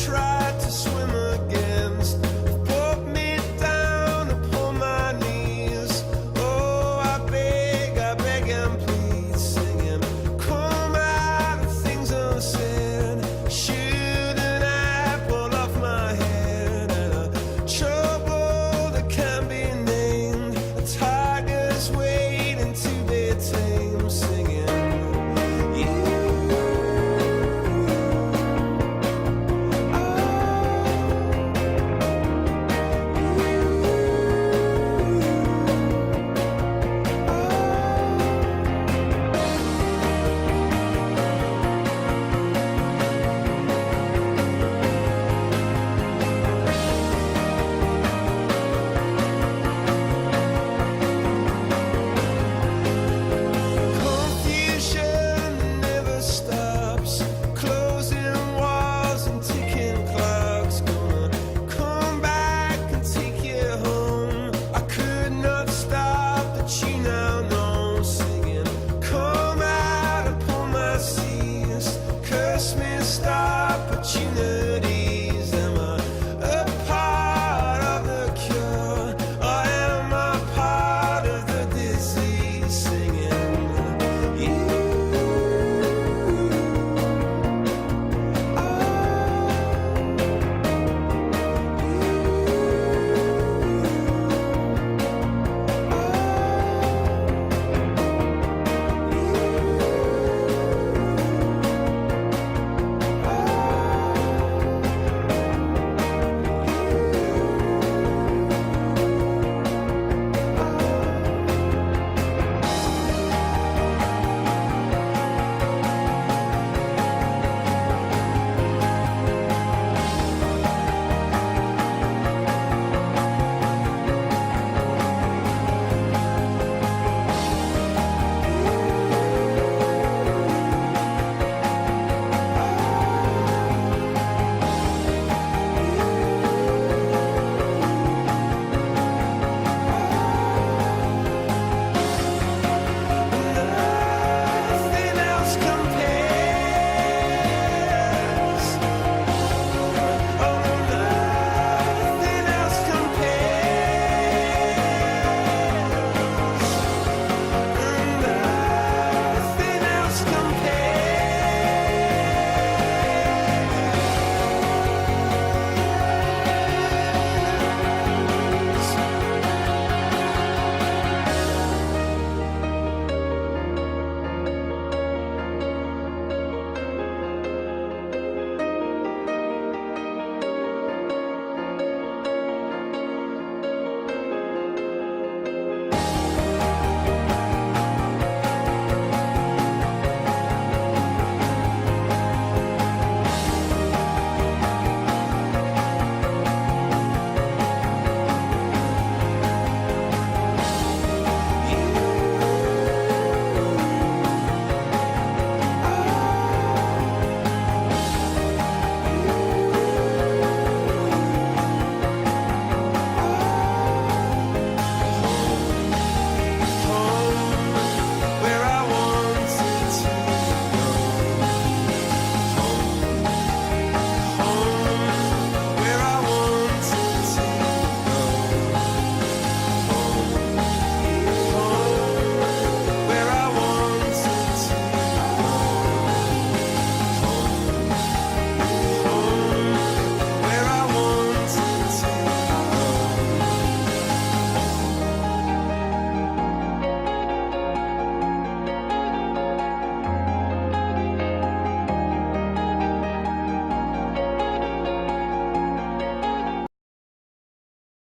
tried to swim against brought me down upon my knees. Oh, I beg and plead, singing, come out of things unsaid. Shouldn't I pull off my head and a trouble that can't be named? A tiger's waiting to be tamed, singing. Confusion never stops, closing walls and ticking clocks. Gonna come back and take you home. I could not stop, but you now know, singing, come out upon my seas. Curse me, stop, but you know.